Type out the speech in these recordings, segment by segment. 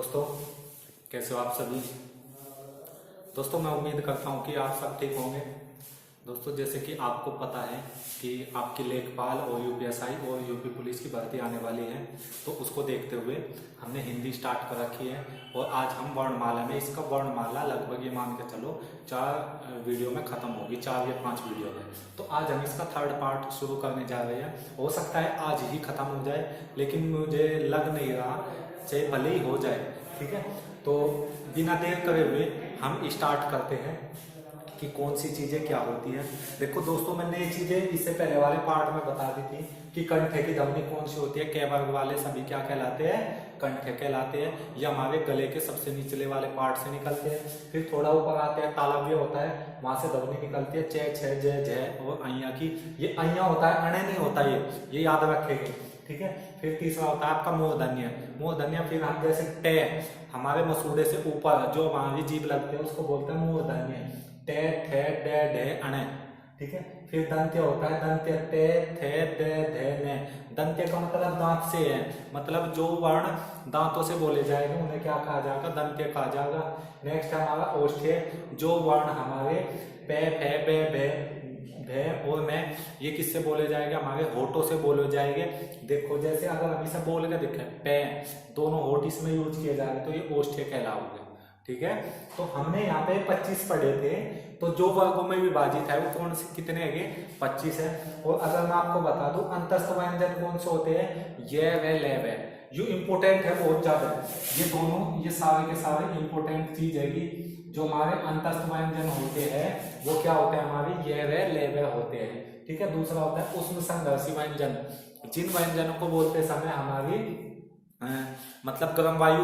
दोस्तों, कैसे हो आप सभी। दोस्तों, मैं उम्मीद करता हूँ कि आप सब ठीक होंगे। दोस्तों, जैसे कि आपको पता है कि आपकी लेखपाल और यूपीएसआई और यूपी पुलिस की भर्ती आने वाली है, तो उसको देखते हुए हमने हिंदी स्टार्ट कर रखी है। और आज हम वर्णमाला में, इसका वर्णमाला लगभग ये मान के चलो 4 वीडियो में ख़त्म होगी, 4 या 5 वीडियो में। तो आज हम इसका 3rd पार्ट शुरू करने जा रहे हैं। हो सकता है आज ही ख़त्म हो जाए, लेकिन मुझे लग नहीं रहा, चाहे भले ही हो जाए। ठीक है, तो बिना देर करे हुए हम स्टार्ट करते हैं कि कौन सी चीज़ें क्या होती हैं। देखो दोस्तों, मैंने ये चीज़ें इससे पहले वाले पार्ट में बता दी थी कि कंठे की ध्वनि कौन सी होती है। क वर्ग वाले सभी क्या कहलाते हैं? कंठे कहलाते हैं। ये हमारे गले के सबसे निचले वाले पार्ट से निकलते हैं। फिर थोड़ा ऊपर आते हैं, तालव्य होता है, वहां से ध्वनि निकलती है च, छ, ज, झ और अइया की। ये अइया होता है, अणे नहीं होता। ये याद रखेंगे। ठीक है। फिर तीसरा होता है आपका मूर्धन्य। मूर्धन्य फिर हम जैसे ट, हमारे मसूड़े से ऊपर जो हमारी जीभ लगती है उसको बोलते हैं मूर्धन्य। टे, थे, डे, ढे, अणे। ठीक है। फिर दंत्य होता है, दंत्य टे, थे, डे, ढे, ने। दंत्य का मतलब दांत से है, मतलब जो वर्ण दांतों से बोले जाएंगे उन्हें क्या कहा जाएगा? दंत्य कहा जाएगा। नेक्स्ट है हमारा ओष्ठ्य, जो वर्ण हमारे पे, फे, बे, भे, भे और मैं, ये किससे बोले जाएंगे? हमारे होठों से बोले जाएंगे। देखो, जैसे अगर हम इसे बोल के देखें पे, दोनों होठ इसमें यूज किए जा रहे हैं, तो ये ओष्ठ्य कहलाओगे। ठीक है। तो हमने यहाँ पे 25 पढ़े थे, तो जो वर्गों में विभाजित है वो कौन से कितने है? 25 है। और अगर मैं आपको बता दूं अंतस्थ व्यंजन कौन से होते हैं? ये व ले व। जो इम्पोर्टेंट है बहुत ज्यादा, ये दोनों, ये सारे के सारे इम्पोर्टेंट चीज है कि जो हमारे अंतस्थ व्यंजन होते हैं वो क्या होते हैं? हमारे ये व ले व होते हैं। ठीक है। दूसरा होता है उष्ण संघर्षी व्यंजन। जिन व्यंजनों को बोलते समय हमारी मतलब गर्म वायु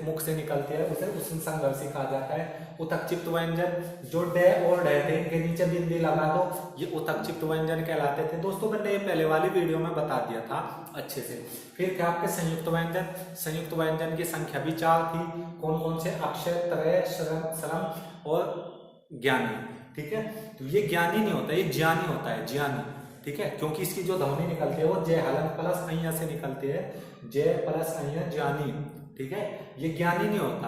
मुख से निकलती है उसे उष्ण संघर्षी कहा जाता है। उतक्षिप्त व्यंजन, जो डे और डे थे इनके नीचे बिंदी लगा दो, ये उतक्षिप्त व्यंजन कहलाते थे। दोस्तों, मैंने ये पहले वाली वीडियो में बता दिया था अच्छे से। फिर क्या आपके संयुक्त व्यंजन। संयुक्त व्यंजन की संख्या भी 4 थी। कौन कौन से? अक्षय, त्रय, श्रम और ज्ञानी। ठीक है। तो ये ज्ञानी नहीं होता, ये ज्ञानी होता है, ज्ञानी। ठीक है। क्योंकि इसकी जो ध्वनि निकलती है वो जय हलंत प्लस अइया से निकलती है, जय प्लस अइया, ज्ञानी। ठीक है। ये ज्ञानी नहीं होता,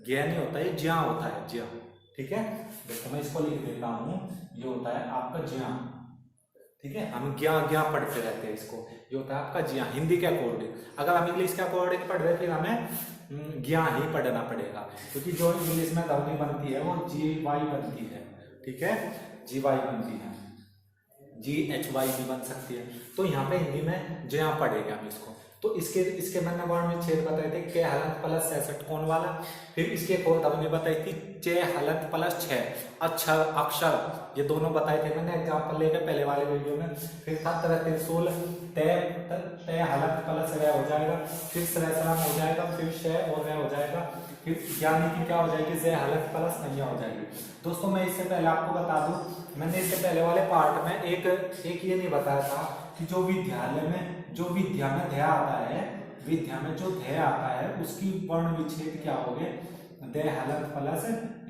ज्ञानी होता है, ये ज्ञा होता है, ज्ञा। ठीक है। देखो मैं इसको लिख देता हूं, ये होता है आपका ज्ञा। ठीक है। हम ज्ञा ज्ञा पढ़ते रहते हैं इसको, ये होता है आपका ज्ञा हिंदी के अकॉर्डिंग। अगर हम इंग्लिश के अकॉर्डिंग पढ़ रहे फिर हमें ज्ञा ही पढ़ना पड़ेगा, क्योंकि जो इंग्लिश में ध्वनि बनती है वो GY बनती है। ठीक है, GY बनती है, GHY भी बन सकती है। तो यहाँ पे हिंदी में जो यहाँ पढ़ेंगे हम इसको। तो इसके मैंने वर्ण में छेद बताए थे, के हलंत प्लस 66 कौन वाला। फिर इसके एक और ध्वनि बताई थी, चे हलंत प्लस 6 अक्षर, अक्षर, ये दोनों बताए थे मैंने एग्जाम्पल लेकर पहले वाले वीडियो में। फिर था तरह त्रिशूल, ते हलंत प्लस व हो जाएगा, फिर श्रेष्ठराम हो जाएगा, फिर शय और व हो जाएगा, फिर ज्ञानी की क्या हो जाएगी? जय हलंत प्लस नैया हो जाएगी। दोस्तों, मैं इससे पहले आपको बता दूं, मैंने इससे पहले वाले पार्ट में एक ये नहीं बताया था कि जो विद्यालय में, जो विद्या में ध्याय आता है, विद्या में जो ध्याय आता है उसकी वर्ण विच्छेद क्या हो गए? दे हलंत प्लस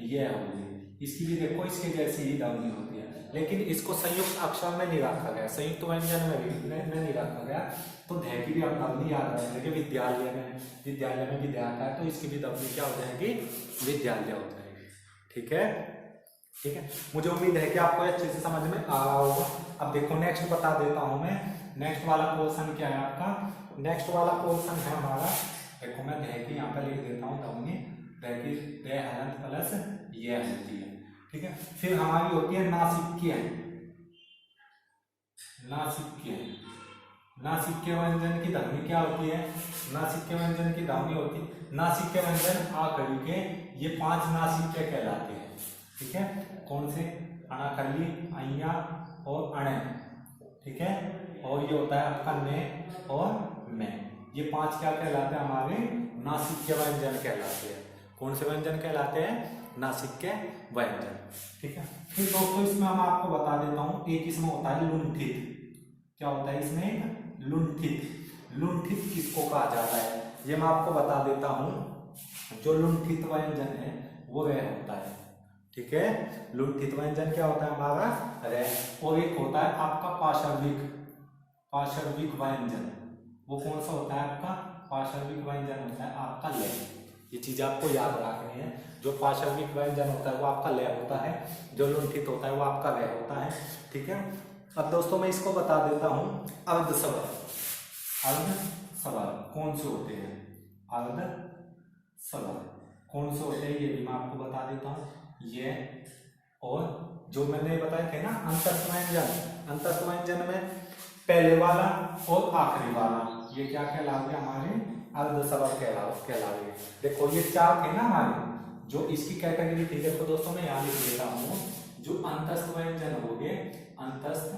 ये होगी। इसकी भी देखो इसके जैसी ही ध्वनि होती है, लेकिन इसको संयुक्त अक्षर में नहीं रखा गया, संयुक्त व्यंजन में नहीं रखा गया। तो ध्याय की भी आप ध्वनि याद रखेंगे। विद्यालय में विद्या आता है तो इसकी भी ध्वनि क्या हो जाएगी? विद्यालय हो जाएगी। ठीक है। ठीक है, मुझे उम्मीद है कि आपको अच्छे से समझ में आ रहा होगा। अब देखो नेक्स्ट बता देता हूं मैं। नेक्स्ट वाला पोर्शन क्या है आपका? नेक्स्ट वाला पोर्शन है हमारा, देखो मैं ध्याय की यहाँ पे लिख देता हूँ ध्वनि, ध्याय की दे हलंत प्लस ये होती है। ठीक है। फिर हमारी होती है नासिक्य। नासिक्य, नासिक्य व्यंजन की ध्वनि क्या होती है? नासिक्य व्यंजन की ध्वनि होती है, नासिक्य व्यंजन आखिरी के, ये 5 नासिक्य कहलाते हैं। ठीक है। कौन से? अणाखल्ली, अइया और अणे। ठीक है। और ये होता है आपका ने और में। ये 5 क्या कहलाते हैं? हमारे नासिक्य व्यंजन कहलाते हैं। कौन से व्यंजन कहलाते हैं? नासिक्य व्यंजन। ठीक है। फिर दोस्तों इसमें हम आपको बता देता हूं, एक इसमें होता है लुंठित। क्या होता है इसमें? लुंठित। लुंठित किसको कहा जाता है ये मैं आपको बता देता हूं। जो लुंठित व्यंजन है वो वह होता है। ठीक है। लुंठित व्यंजन क्या होता है हमारा? रे। और एक होता है आपका पाशर्विक। पाशर्विक व्यंजन, वो कौन सा होता है आपका? पार्श्विक व्यंजन होता है आपका ले। ये चीज आपको याद रखनी है। जो पार्श्विक व्यंजन होता है वो आपका ले होता है, जो लुंठित होता है वो आपका वे होता है। ठीक है। अब दोस्तों मैं इसको बता देता हूं, अर्ध स्वर। अर्ध स्वर कौन से होते हैं? अर्ध स्वर कौन से होते हैं ये भी मैं आपको बता देता हूं। ये और जो मैंने बताए थे ना अंतस्थ व्यंजन, अंतस्थ व्यंजन में पहले वाला और आखिरी वाला ये क्या कहलाओगे? हमारे अर्ध स्वर कहलाओगे। देखो ये चार थे ना हमारे, जो इसकी कैटेगरी थी। देखो दोस्तों मैं यहाँ लिख देता हूँ, जो अंतस्थ व्यंजन हो गए, अंतस्थ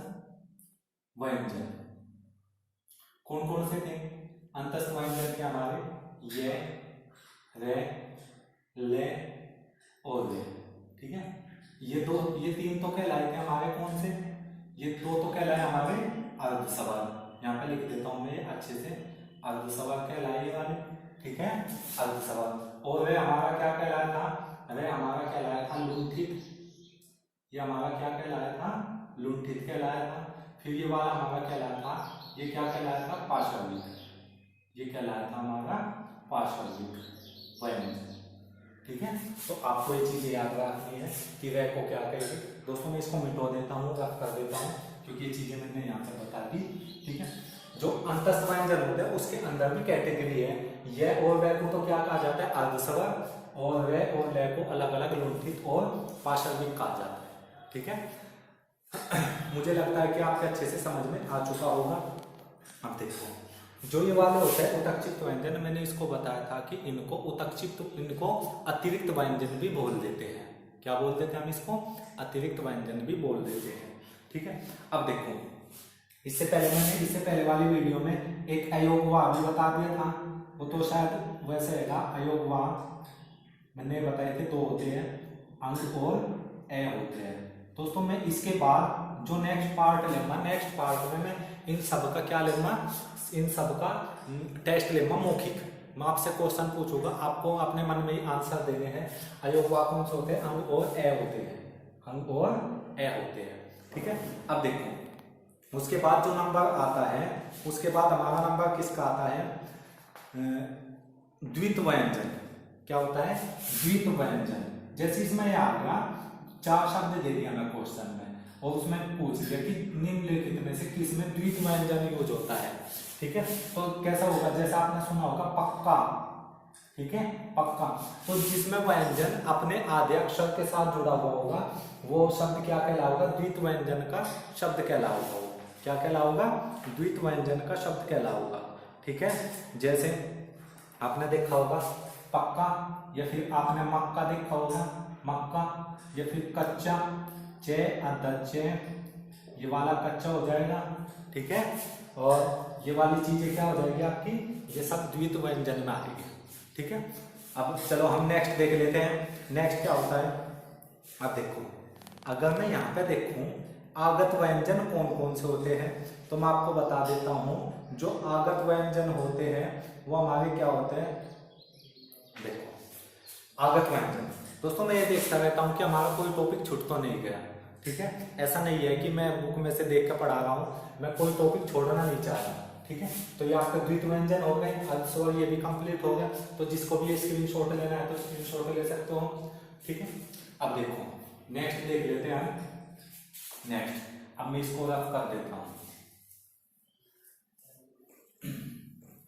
व्यंजन कौन कौन से थे? अंतस्थ व्यंजन के हमारे ये, रे, ले और वे। ठीक है। ये तीन तो कहलाए थे हमारे कौन से? ये दो तो कहलाए हमारे अर्ध स्वर। यहाँ पे लिख देता हूं मैं अच्छे से, अर्ध स्वर कहलाए वाले। ठीक है, अर्ध स्वर। और वे हमारा क्या कहलाया था? वे हमारा कहलाया था लुंठित। ये हमारा क्या कहलाया था? लुंठित कहलाया था। फिर ये वाला हमारा कहलाया था, ये क्या कहलाया था? पार्श्विक। ये कहलाया था हमारा पार्श्विक व्यंजन। ठीक है। तो आपको ये चीजें याद रखनी है कि वे को क्या कहेंगे। दोस्तों मैं इसको मिटो देता हूँ, रफ कर देता हूँ, क्योंकि ये चीजें मैंने यहाँ पे बता दी। ठीक है। जो अंतस्थ व्यंजन होते हैं उसके अंदर भी कैटेगरी है। यह और वह को तो क्या कहा जाता है? अर्ध स्वर। और वह और लय को अलग अलग लुंठित और पार्श्विक कहा जाता है। ठीक है। मुझे लगता है कि आपके अच्छे से समझ में आ चुका होगा। अब देखो जो ये वाले होते हैं उत्क्षिप्त व्यंजन, मैंने इसको बताया था कि इनको उत्क्षिप्त, इनको अतिरिक्त व्यंजन भी बोल देते हैं। क्या बोल देते हैं हम इसको? अतिरिक्त व्यंजन भी बोल देते हैं। ठीक है। अब देखो इससे पहले वाली वीडियो में एक अयोगवा भी बता दिया था, वो तो शायद वैसे है अयोगवा मैंने बताए थे, दो होते हैं, अंग और ए होते हैं। दोस्तों मैं इसके बाद जो नेक्स्ट पार्ट लूंगा, नेक्स्ट पार्ट में मैं इन सब का क्या लूंगा? इन सब का टेस्ट लेगा, मौखिक। मैं आपसे क्वेश्चन पूछूंगा, आपको अपने मन में ही आंसर देने हैं। अयोगवा कौन से होते हैं? अंग और ए होते हैं, अंग और ए होते हैं। ठीक है। अब देखो उसके बाद जो नंबर आता है, उसके बाद हमारा नंबर किसका आता है? द्वित व्यंजन। क्या होता है? द्वित व्यंजन। जैसे इसमें आ गया, चार शब्द दे दिया मैं क्वेश्चन में, और उसमें पूछ लिया कि निम्नलिखित में से किस में द्वित व्यंजन यूज होता है। ठीक है। तो कैसा होगा? जैसा आपने सुना होगा पक्का। ठीक है, पक्का। तो जिसमें व्यंजन अपने आधे अक्षर के साथ जुड़ा हुआ होगा वो शब्द क्या कहलाएगा? द्वित व्यंजन का शब्द कहलाएगा। क्या कहलाएगा? द्वित व्यंजन का शब्द कहलाएगा। ठीक है। जैसे आपने देखा होगा पक्का, या फिर आपने मक्का देखा होगा, मक्का, या फिर कच्चा, चे अदचे, ये वाला कच्चा हो जाएगा। ठीक है। और ये वाली चीजें क्या हो जाएगी आपकी? ये सब द्वित व्यंजन में आएगी। ठीक है। अब चलो हम नेक्स्ट देख लेते हैं। नेक्स्ट क्या होता है? अब देखो अगर मैं यहाँ पे देखूं आगत व्यंजन कौन कौन से होते हैं, तो मैं आपको बता देता हूं। जो आगत व्यंजन होते हैं वो हमारे क्या होते हैं? देखो आगत व्यंजन, दोस्तों मैं ये देखता रहता हूँ कि हमारा कोई टॉपिक छूट तो नहीं गया। ठीक है। ऐसा नहीं है कि मैं बुक में से देख कर पढ़ा रहा हूँ, मैं कोई टॉपिक छोड़ना नहीं चाह रहा। ठीक है। तो ये आपका द्वित व्यंजन हो गए, अर्ध ये भी कंप्लीट हो गया। तो जिसको भी स्क्रीनशॉट लेना है तो स्क्रीनशॉट ले सकते हो। ठीक है। अब देखो नेक्स्ट देख लेते हैं हम। नेक्स्ट अब मैं इसको रफ कर देता हूं।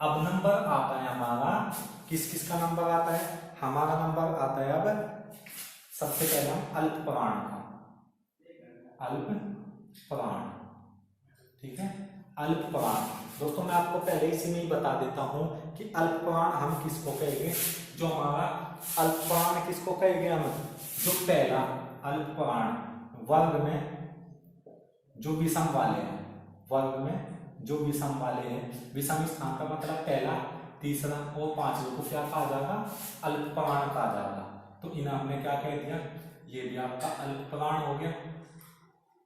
अब नंबर आता है हमारा, किस किस का नंबर आता है? हमारा नंबर आता है अब सबसे पहले हम अल्प प्राण का, अल्प प्राण। ठीक है। अल्प प्राण दोस्तों मैं आपको पहले इसी में ही बता देता हूं कि अल्प प्राण हम किसको कहेंगे? जो हमारा अल्प प्राण किसको कहेंगे हम? जो पहला अल्प प्राण वर्ग में जो विषम वाले हैं, वर्ग में जो विषम वाले हैं, विषम स्थान का मतलब पहला, तीसरा और पांचवें को क्या कहा जाएगा? अल्प प्राण कहा जाएगा। तो इन्हें हमने क्या कह दिया? ये भी आपका अल्प प्राण हो गया,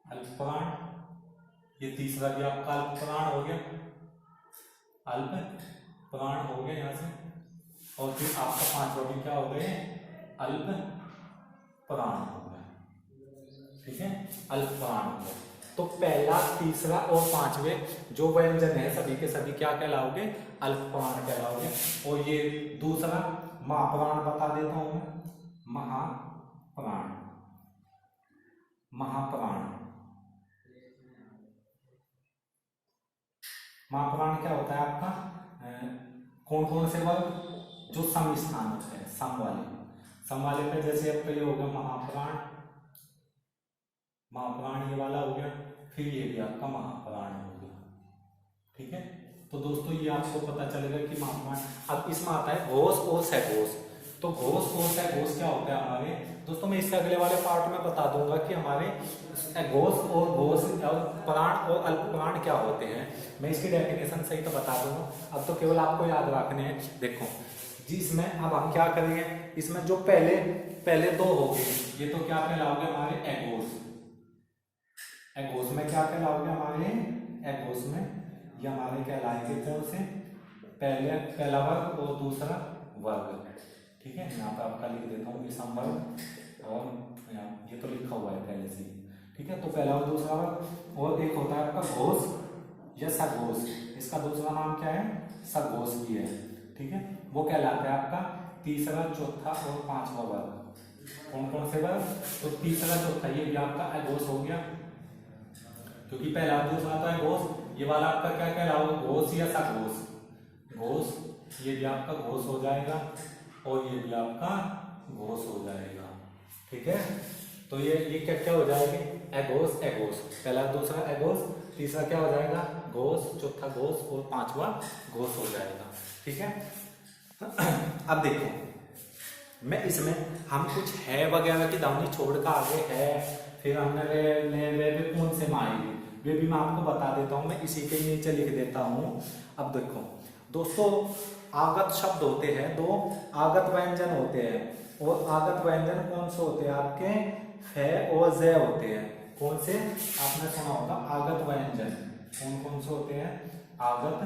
अल्प प्राण। ये तीसरा भी आपका अल्प प्राण हो गया, अल्प प्राण हो गया यहां से। और फिर आपका पांचवा भी क्या हो गए? अल्प प्राण हो गया। ठीक है, अल्प प्राण हो गया। तो पहला, तीसरा और पांचवें जो व्यंजन है सभी के सभी क्या कहलाओगे? अल्पप्राण कहलाओगे। और ये दूसरा महाप्राण बता देता हूं मैं, महाप्राण। महाप्राण, महाप्राण क्या होता है आपका? कौन कौन से वर्ग? जो सम स्थान होते हैं, सम वाले पे, जैसे आपका ये हो गया महाप्राण, महाप्राण ये वाला हो गया, फिर ये भी आपका महाप्राण हो गया। ठीक है, तो दोस्तों ये आपको पता चलेगा कि महाप्राण। अब इसमें आता है घोष और सघोष। तो घोष और सघोष क्या होता है हमारे दोस्तों? मैं इससे अगले वाले पार्ट में बता दूंगा कि हमारे घोष और प्राण और अल्पप्राण क्या होते हैं। मैं इसकी डेफिनेशन सही तो बता दूंगा, अब तो केवल आपको याद रखने हैं। देखो जिसमें अब हम क्या करेंगे, इसमें जो पहले दो हो गए, ये तो क्या कहलाओगे हमारे? एघोष। एघोष में क्या कहलाओगे हमारे? एघोष में ये हमारे कहलाएंगे तरह से पहला वर्ग और दूसरा वर्ग। ठीक है, यहाँ पे आपका लिख देता हूँ विषम वर्ग, और ये तो लिखा हुआ है पहले से। ठीक है, तो पहला और दूसरा वर्ग। और एक होता है आपका घोष या सघोष, इसका दूसरा नाम क्या है? सघोष भी है। ठीक है, वो कहलाता है आपका तीसरा, चौथा और पांचवा वर्ग। कौन कौन से वर्ग? तो तीसरा, चौथा ये भी आपका अघोष हो गया, क्योंकि पहला दूसरा था घोष। ये वाला आपका क्या कहलाओगे? घोष या सघोष। घोष, ये भी आपका घोष हो जाएगा, और ये भी आपका घोष हो जाएगा। ठीक है, तो ये क्या क्या हो जाएगी? एघोष, एघोष, पहला दूसरा एघोष, तीसरा क्या हो जाएगा? घोष, चौथा घोष और पांचवा घोष हो जाएगा। ठीक है, अब देखो मैं इसमें हम कुछ है वगैरह की ध्वनि छोड़कर आगे है, फिर हमने वे कौन से में आएंगे वे भी मैं आपको बता देता हूं। मैं इसी के नीचे लिख देता हूं। अब देखो दोस्तों, आगत शब्द होते हैं दो, आगत व्यंजन होते हैं, और आगत व्यंजन कौन से होते हैं आपके? है और जय होते हैं। कौन से? आपने सुना होगा आगत व्यंजन। कौन कौन से होते हैं? आगत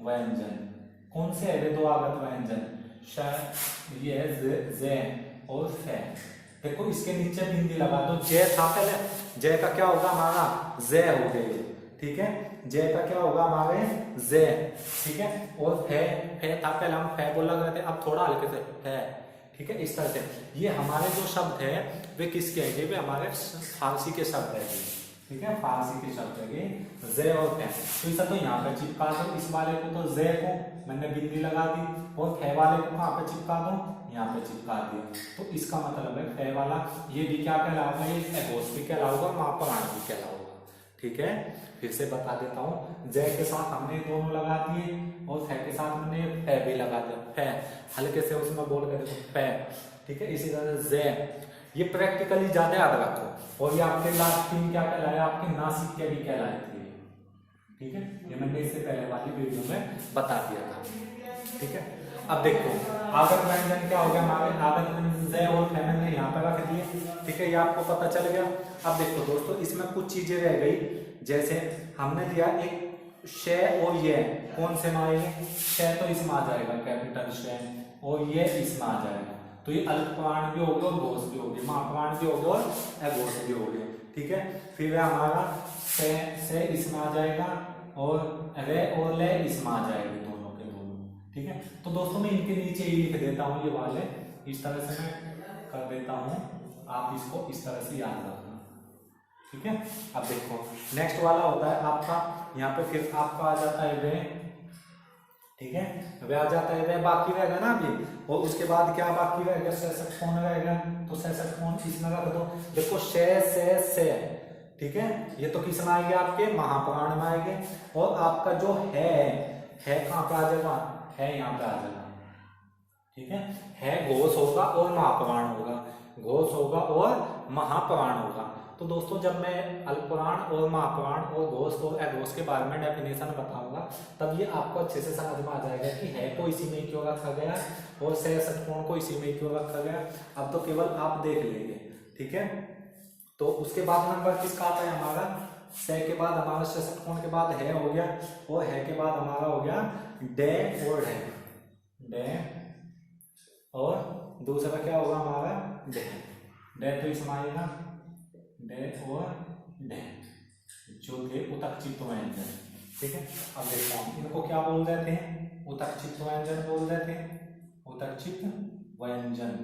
व्यंजन। कौन से है वे दो आगत व्यंजन? श, ये जय और फे। देखो इसके नीचे बिंदी लगा दो, जय था पहले, जय का क्या होगा हमारा? जय हो गए। ठीक है, जय का क्या होगा हमारे? जय। ठीक है, और फे था पहले, हम फे बोला करते थे, अब थोड़ा हल्के से फे। ठीक है, इस तरह से ये हमारे जो शब्द है वे किसके हैं? वे हमारे फारसी के शब्द है। ठीक है, फारसी के शब्द है जय और फे। तो इसे तो यहाँ पे चिपका दो, इस वाले को तो जय को मैंने बिंदी लगा दी, और फे वाले को कहाँ पे चिपका दो? यहाँ पे चिपका दिया। तो इसका मतलब है फे वाला ये भी क्या कहलाएगा? ये एघोष भी कहलाऊगा, महाप्राण भी कहलाऊगा। ठीक है, फिर से बता देता हूँ। जय के साथ हमने दोनों लगा दिए, और फे के साथ हमने फे भी लगा दिया। फे हल्के से उसमें बोल कर देखो, फे। ठीक है, इसी तरह से जय, ये प्रैक्टिकली ज्यादा याद रखो। और ये आपके लास्ट तीन क्या कहलाए? आपके नासिक के भी कहलाए थे। ठीक है, ये मैंने इससे पहले वाली वीडियो में बता दिया था। ठीक है, अब देखो आगत व्यंजन क्या हो गया हमारे? आगत व्यंजन जय और फे मैंने यहाँ पर रख दिए। ठीक है, ये आपको पता चल गया। अब देखो दोस्तों, इसमें कुछ चीजें रह गई, जैसे हमने दिया एक श और ये, कौन से में आएंगे? श तो इसमें आ जाएगा, कैपिटल श, और ये इसमें आ जाएगा। तो ये अल्पप्राण भी हो गया और घोष भी हो गया, महाप्राण भी हो गया और अघोष भी हो गया। ठीक है, फिर हमारा से इसमें आ जाएगा, और रे और ले इसमें आ जाएगी, दोनों के दोनों। ठीक है, तो दोस्तों मैं इनके नीचे ही लिख देता हूँ ये वाले, इस तरह से मैं कर देता हूँ, आप इसको इस तरह से याद रखना। ठीक है, अब देखो नेक्स्ट वाला होता है आपका, यहाँ पे फिर आपका आ जाता है वे। ठीक है, वे आ जाता है, वे बाकी रहेगा ना अभी, और उसके बाद क्या बाकी रहेगा? सैक्सोफोन रहेगा, तो सैक्सोफोन इसमें रख दो। देखो से। ठीक है, ये तो किस में आएंगे? आपके महाप्राण में आएंगे। और आपका जो है कहाँ पे आ जाएगा? है यहाँ पे आ जाएगा। ठीक है, घोष होगा और महाप्राण होगा, घोष होगा और महाप्राण होगा। तो दोस्तों जब मैं अल्पप्राण और महाप्राण और घोष और अघोष के बारे में डेफिनेशन बताऊंगा, तब ये आपको अच्छे से समझ में आ जाएगा कि है को इसी में क्यों रखा गया और से षटकोण को इसी में क्यों रखा गया। अब तो केवल आप देख लेंगे। ठीक है, तो उसके बाद नंबर किसका आता है हमारा? से के बाद हमारा षटकोण के बाद है हो गया, और है के बाद हमारा हो गया डे और डे, और दूसरा क्या होगा हमारा? डे। डे तो इसमें आएगा, डे और डे, जो थे उतकचित व्यंजन। ठीक है, अब देखो हम इनको क्या बोल देते हैं, उतकचित व्यंजन बोल देते हैं, उतकचित व्यंजन,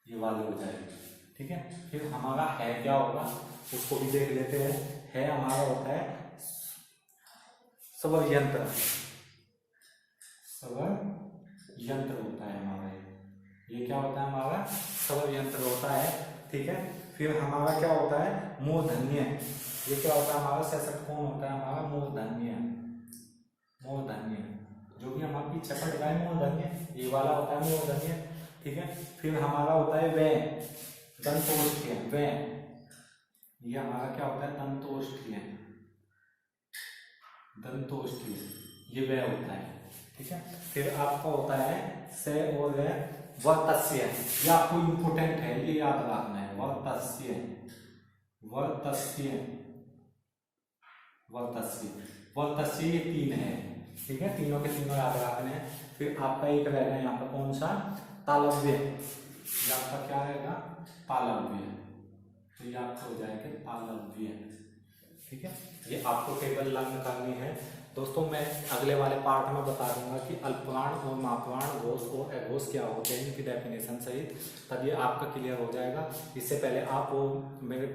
ये वाले हो जाएगी। ठीक है, फिर हमारा है क्या होगा उसको भी देख लेते हैं। है हमारा होता है स्वर यंत्र, स्वर यंत्र होता है हमारा, ये क्या होता है हमारा स्वर यंत्र होता है। ठीक है, फिर हमारा क्या होता है मूर्धन्य, ये क्या होता है हमारा सशक्त कौन होता है हमारा मूर्धन्य, मूर्धन्य जो भी हमारा पीछे पड़ रहा है मूर्धन्य, ये वाला होता है मूर्धन्य। ठीक है, फिर हमारा होता है वे, दंतोष्ठ्य वे, ये हमारा क्या होता है दंतोष्ठ्य, दंतोष्ठ्य ये वे होता है। ठीक है, फिर आपका होता है से और वर्तस्य, ये आपको इंपोर्टेंट है, ये याद रखना है, वर्तस्य, वर्तस्य, वर्तस्य, वर्तस्य ये तीन है। ठीक है, तीनों के तीनों याद रखने हैं। फिर आपका एक रहेगा यहाँ पर कौन सा तालव्य, ये आपका क्या रहेगा तालव्य, तो ये आपका हो जाएगा तालव्य। ठीक है, ये आपको टेबल लर्न करनी है दोस्तों। मैं अगले वाले पार्ट में बता दूंगा कि अल्पप्राण और महाप्राण घोष और अघोष क्या होते हैं, इनकी डेफिनेशन सहित, तब ये आपका क्लियर हो जाएगा। इससे पहले आप वो मेरे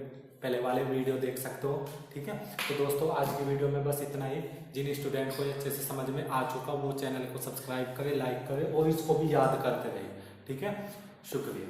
पहले वाले वीडियो देख सकते हो। ठीक है, तो दोस्तों आज की वीडियो में बस इतना ही। जिन स्टूडेंट को अच्छे से समझ में आ चुका वो चैनल को सब्सक्राइब करें, लाइक करें और इसको भी याद करते रहे। ठीक है, शुक्रिया।